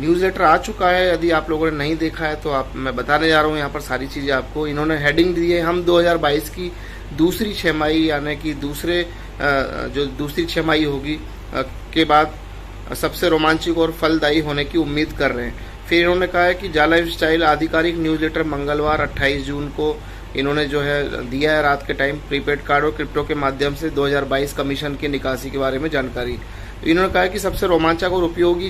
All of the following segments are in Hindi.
न्यूज़लेटर आ चुका है, यदि आप लोगों ने नहीं देखा है तो मैं बताने जा रहा हूँ यहाँ पर सारी चीज़ें आपको। इन्होंने हेडिंग दी है, हम 2022 की दूसरी छमाही यानी कि जो दूसरी छमाही होगी के बाद सबसे रोमांचक और फलदायी होने की उम्मीद कर रहे हैं। फिर इन्होंने कहा है कि जा लाइफस्टाइल आधिकारिक न्यूज़लेटर मंगलवार 28 जून को इन्होंने जो है दिया है रात के टाइम प्रीपेड कार्ड और क्रिप्टो के माध्यम से 2022 कमीशन की निकासी के बारे में जानकारी। इन्होंने कहा कि सबसे रोमांचक और उपयोगी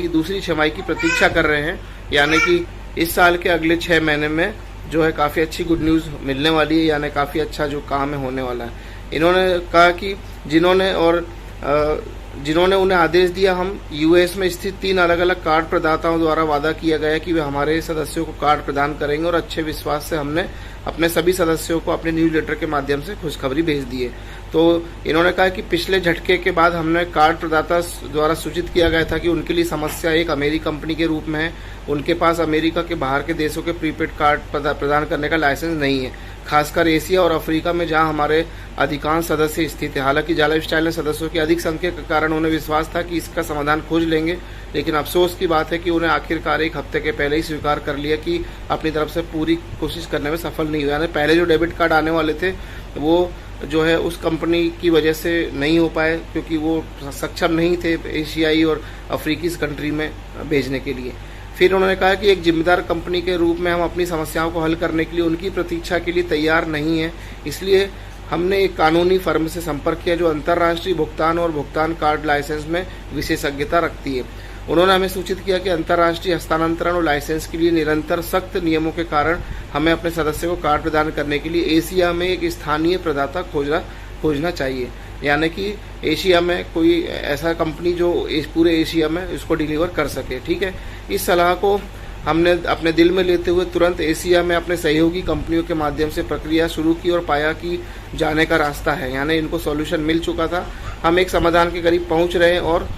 दूसरी छमाही की प्रतीक्षा कर रहे हैं, यानी कि इस साल के अगले 6 महीने में जो है काफ़ी अच्छी गुड न्यूज़ मिलने वाली है, यानी काफ़ी अच्छा जो काम है होने वाला है। इन्होंने कहा कि जिन्होंने उन्हें आदेश दिया, हम यूएस में स्थित 3 अलग अलग कार्ड प्रदाताओं द्वारा वादा किया गया कि वे हमारे सदस्यों को कार्ड प्रदान करेंगे और अच्छे विश्वास से हमने अपने सभी सदस्यों को अपने न्यूज़लेटर के माध्यम से खुशखबरी भेज दी है। तो इन्होंने कहा कि पिछले झटके के बाद हमने कार्ड प्रदाता द्वारा सूचित किया गया था कि उनके लिए समस्या एक अमेरिकी कंपनी के रूप में है, उनके पास अमेरिका के बाहर के देशों के प्रीपेड कार्ड प्रदान करने का लाइसेंस नहीं है, खासकर एशिया और अफ्रीका में जहां हमारे अधिकांश सदस्य स्थित है। हालांकि जा लाइफस्टाइल ने सदस्यों की अधिक संख्या के कारण उन्हें विश्वास था कि इसका समाधान खोज लेंगे, लेकिन अफसोस की बात है कि उन्हें आखिरकार एक हफ्ते के पहले ही स्वीकार कर लिया कि अपनी तरफ से पूरी कोशिश करने में सफल नहीं हुआ। यानी पहले जो डेबिट कार्ड आने वाले थे वो जो है उस कंपनी की वजह से नहीं हो पाए, क्योंकि वो सक्षम नहीं थे एशियाई और अफ्रीकी कंट्री में भेजने के लिए। फिर उन्होंने कहा कि एक जिम्मेदार कंपनी के रूप में हम अपनी समस्याओं को हल करने के लिए उनकी प्रतीक्षा के लिए तैयार नहीं है, इसलिए हमने एक कानूनी फर्म से संपर्क किया जो अंतर्राष्ट्रीय भुगतान और भुगतान कार्ड लाइसेंस में विशेषज्ञता रखती है। उन्होंने हमें सूचित किया कि अंतर्राष्ट्रीय हस्तांतरण और लाइसेंस के लिए निरंतर सख्त नियमों के कारण हमें अपने सदस्यों को कार्ड प्रदान करने के लिए एशिया में एक स्थानीय प्रदाता खोजना चाहिए, यानी कि एशिया में कोई ऐसा कंपनी जो पूरे एशिया में इसको डिलीवर कर सके। ठीक है, इस सलाह को हमने अपने दिल में लेते हुए तुरंत एशिया में अपने सहयोगी कंपनियों के माध्यम से प्रक्रिया शुरू की और पाया कि जाने का रास्ता है, यानी इनको सॉल्यूशन मिल चुका था। हम एक समाधान के करीब पहुंच रहे हैं और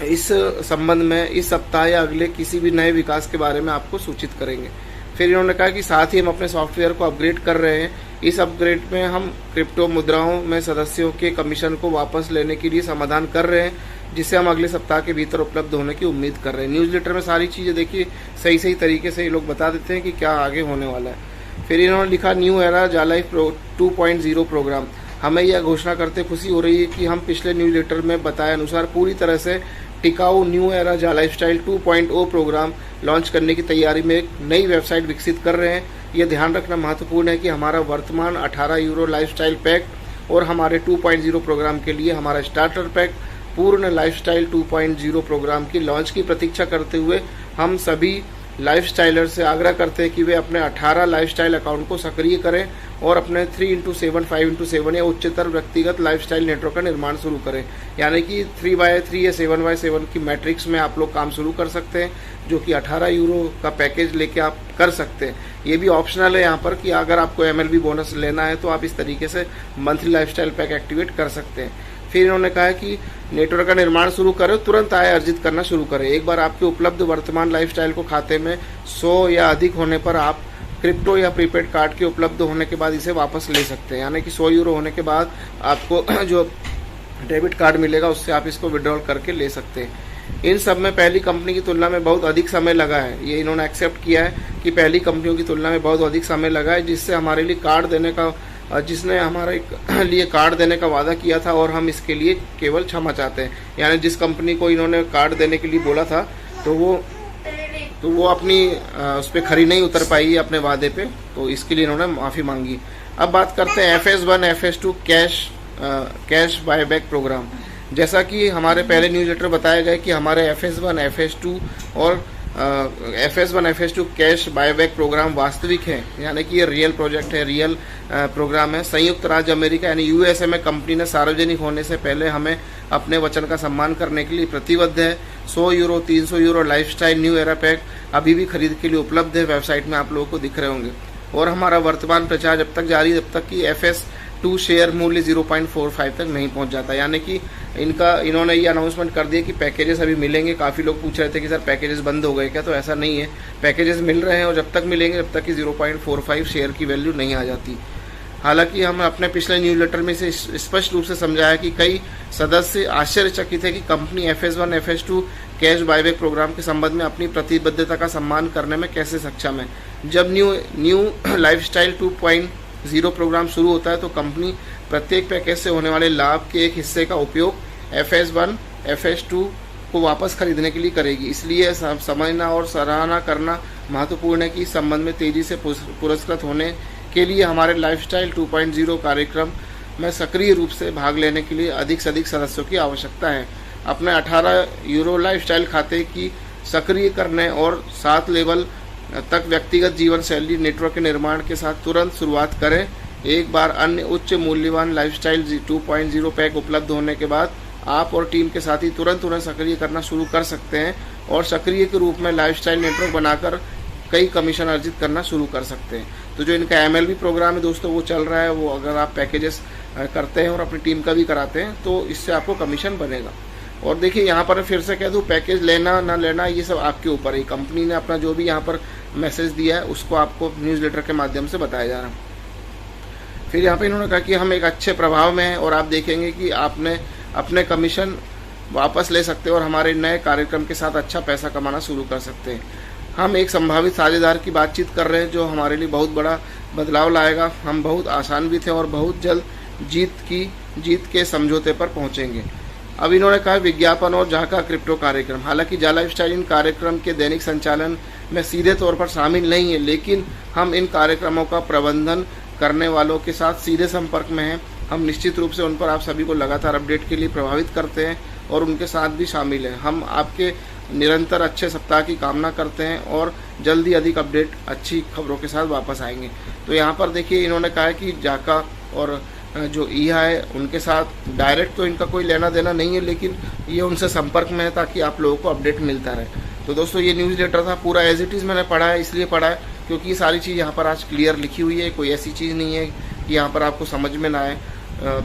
इस संबंध में इस सप्ताह या अगले किसी भी नए विकास के बारे में आपको सूचित करेंगे। फिर इन्होंने कहा कि साथ ही हम अपने सॉफ्टवेयर को अपग्रेड कर रहे हैं। इस अपग्रेड में हम क्रिप्टो मुद्राओं में सदस्यों के कमीशन को वापस लेने के लिए समाधान कर रहे हैं, जिसे हम अगले सप्ताह के भीतर उपलब्ध होने की उम्मीद कर रहे हैं। न्यूज़लेटर में सारी चीज़ें देखिए सही तरीके से ये लोग बता देते हैं कि क्या आगे होने वाला है। फिर इन्होंने लिखा न्यू एरा जा लाइफ 2.0 प्रोग्राम। हमें यह घोषणा करते खुशी हो रही है कि हम पिछले न्यूज़लेटर में बताए अनुसार पूरी तरह से टिकाऊ न्यू एरा जा लाइफस्टाइल 2.0 प्रोग्राम लॉन्च करने की तैयारी में एक नई वेबसाइट विकसित कर रहे हैं। यह ध्यान रखना महत्वपूर्ण है कि हमारा वर्तमान €18 लाइफस्टाइल पैक और हमारे 2.0 प्रोग्राम के लिए हमारा स्टार्टर पैक पूर्ण लाइफस्टाइल 2.0 प्रोग्राम की लॉन्च की प्रतीक्षा करते हुए हम सभी लाइफस्टाइलर से आग्रह करते हैं कि वे अपने 18 लाइफस्टाइल अकाउंट को सक्रिय करें और अपने 3x7 5x7 या उच्चतर व्यक्तिगत लाइफस्टाइल नेटवर्क का निर्माण शुरू करें, यानी कि 3x3 या 7x7 की मैट्रिक्स में आप लोग काम शुरू कर सकते हैं, जो कि €18 का पैकेज लेके आप कर सकते हैं। ये भी ऑप्शनल है यहाँ पर कि अगर आपको MLB बोनस लेना है तो आप इस तरीके से मंथली लाइफस्टाइल पैक एक्टिवेट कर सकते हैं। फिर इन्होंने कहा कि नेटवर्क का निर्माण शुरू करें, तुरंत आय अर्जित करना शुरू करें। एक बार आपके उपलब्ध वर्तमान लाइफस्टाइल को खाते में 100 या अधिक होने पर आप क्रिप्टो या प्रीपेड कार्ड के उपलब्ध होने के बाद इसे वापस ले सकते हैं, यानी कि €100 होने के बाद आपको जो डेबिट कार्ड मिलेगा उससे आप इसको विड्रॉल करके ले सकते हैं। इन सब में पहली कंपनी की तुलना में बहुत अधिक समय लगा है। ये इन्होंने एक्सेप्ट किया है कि पहली कंपनियों की तुलना में बहुत अधिक समय लगा है, जिससे हमारे लिए जिसने हमारे लिए कार्ड देने का वादा किया था, और हम इसके लिए केवल क्षमा चाहते हैं। यानी जिस कंपनी को इन्होंने कार्ड देने के लिए बोला था तो वो अपनी उस पर खरी नहीं उतर पाई अपने वादे पे, तो इसके लिए इन्होंने माफ़ी मांगी। अब बात करते हैं FS1 FS2 cash buyback programme. जैसा कि हमारे पहले न्यूज़लेटर बताया गया कि हमारे FS1 FS2 और FS1 FS2 cash buyback programme वास्तविक है, यानी कि ये रियल प्रोजेक्ट है, रियल प्रोग्राम है। संयुक्त राज्य अमेरिका यानी USA में कंपनी ने सार्वजनिक होने से पहले हमें अपने वचन का सम्मान करने के लिए प्रतिबद्ध है। €100 €300 लाइफस्टाइल न्यू एरा पैक अभी भी खरीद के लिए उपलब्ध है, वेबसाइट में आप लोगों को दिख रहे होंगे। और हमारा वर्तमान प्रचार जब तक जारी है जब तक कि FS2 शेयर मूल्य 0.45 तक नहीं पहुंच जाता, यानी कि इन्होंने ये अनाउंसमेंट कर दिया कि पैकेजेस अभी मिलेंगे। काफ़ी लोग पूछ रहे थे कि सर पैकेजेस बंद हो गए क्या, तो ऐसा नहीं है, पैकेजेस मिल रहे हैं और जब तक मिलेंगे जब तक कि 0.45 शेयर की वैल्यू नहीं आ जाती। हालांकि हम अपने पिछले न्यूज़लेटर में से स्पष्ट रूप से समझाया कि कई सदस्य आश्चर्यचकित है कि company FS1 FS2 cash buyback programme के संबंध में अपनी प्रतिबद्धता का सम्मान करने में कैसे सक्षम है। जब न्यू लाइफस्टाइल 2.0 प्रोग्राम शुरू होता है तो कंपनी प्रत्येक पैकेज से होने वाले लाभ के एक हिस्से का उपयोग FS1 FS2 को वापस खरीदने के लिए करेगी। इसलिए समझना और सराहना करना महत्वपूर्ण है कि इस संबंध में तेजी से पुरस्कृत होने के लिए हमारे लाइफस्टाइल 2.0 कार्यक्रम में सक्रिय रूप से भाग लेने के लिए अधिक से अधिक सदस्यों की आवश्यकता है। अपने 18 यूरो लाइफस्टाइल खाते की सक्रिय करने और 7 लेवल तक व्यक्तिगत जीवन शैली नेटवर्क के निर्माण के साथ तुरंत शुरुआत करें। एक बार अन्य उच्च मूल्यवान लाइफस्टाइल 2.0 पैक उपलब्ध होने के बाद आप और टीम के साथी तुरंत उन्हें सक्रिय करना शुरू कर सकते हैं और सक्रिय के रूप में लाइफस्टाइल नेटवर्क बनाकर कई कमीशन अर्जित करना शुरू कर सकते हैं। तो जो इनका MLB प्रोग्राम है दोस्तों वो चल रहा है, वो अगर आप पैकेजेस करते हैं और अपनी टीम का भी कराते हैं तो इससे आपको कमीशन बनेगा। और देखिए यहाँ पर फिर से कह दूँ, पैकेज लेना ना लेना ये सब आपके ऊपर है। कंपनी ने अपना जो भी यहाँ पर मैसेज दिया है उसको आपको न्यूज़लेटर के माध्यम से बताया जा रहा है। फिर यहाँ पे इन्होंने कहा कि हम एक अच्छे प्रभाव में हैं और आप देखेंगे कि आपने अपने कमीशन वापस ले सकते हैं और हमारे नए कार्यक्रम के साथ अच्छा पैसा कमाना शुरू कर सकते हैं। हम एक संभावित साझेदार की बातचीत कर रहे हैं जो हमारे लिए बहुत बड़ा बदलाव लाएगा। हम बहुत आसान भी थे और बहुत जल्द जीत के समझौते पर पहुंचेंगे। अब इन्होंने कहा विज्ञापन और जाका क्रिप्टो कार्यक्रम। हालांकि जा लाइफस्टाइल इन कार्यक्रम के दैनिक संचालन में सीधे तौर पर शामिल नहीं है, लेकिन हम इन कार्यक्रमों का प्रबंधन करने वालों के साथ सीधे संपर्क में हैं। हम निश्चित रूप से उन पर आप सभी को लगातार अपडेट के लिए प्रभावित करते हैं और उनके साथ भी शामिल हैं। हम आपके निरंतर अच्छे सप्ताह की कामना करते हैं और जल्दी अधिक अपडेट अच्छी खबरों के साथ वापस आएंगे। तो यहाँ पर देखिए इन्होंने कहा है कि जाका और जो ईहा है उनके साथ डायरेक्ट तो इनका कोई लेना देना नहीं है, लेकिन ये उनसे संपर्क में है ताकि आप लोगों को अपडेट मिलता रहे। तो दोस्तों ये न्यूज़ लेटर था, पूरा एज इट इज़ मैंने पढ़ा है, इसलिए पढ़ा है क्योंकि ये सारी चीज़ यहाँ पर आज क्लियर लिखी हुई है। कोई ऐसी चीज़ नहीं है कि यहाँ पर आपको समझ में ना आए।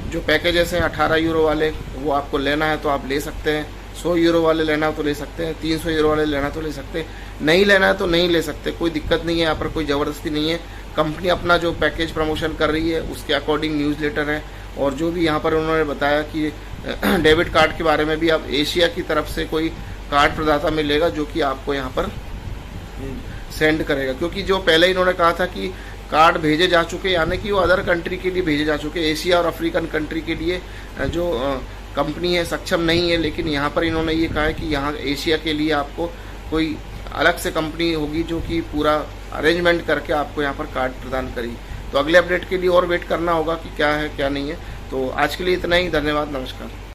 जो पैकेजेस हैं 18 यूरो वाले वो आपको लेना है तो आप ले सकते हैं, 100 यूरो वाले लेना हो तो ले सकते हैं, 300 यूरो वाले लेना तो ले सकते हैं, नहीं लेना है तो नहीं ले सकते, कोई दिक्कत नहीं है। यहाँ पर कोई ज़बरदस्ती नहीं है। कंपनी अपना जो पैकेज प्रमोशन कर रही है उसके अकॉर्डिंग न्यूज़ लेटर है। और जो भी यहाँ पर उन्होंने बताया कि डेबिट कार्ड के बारे में भी अब एशिया की तरफ से कोई कार्ड प्रदाता मिलेगा जो कि आपको यहाँ पर सेंड करेगा, क्योंकि जो पहले इन्होंने कहा था कि कार्ड भेजे जा चुके, यानी कि वो अदर कंट्री के लिए भेजे जा चुके, एशिया और अफ्रीकन कंट्री के लिए जो कंपनी है सक्षम नहीं है। लेकिन यहाँ पर इन्होंने ये कहा है कि यहाँ एशिया के लिए आपको कोई अलग से कंपनी होगी जो कि पूरा अरेंजमेंट करके आपको यहाँ पर कार्ड प्रदान करेगी। तो अगले अपडेट के लिए और वेट करना होगा कि क्या है क्या नहीं है। तो आज के लिए इतना ही, धन्यवाद, नमस्कार।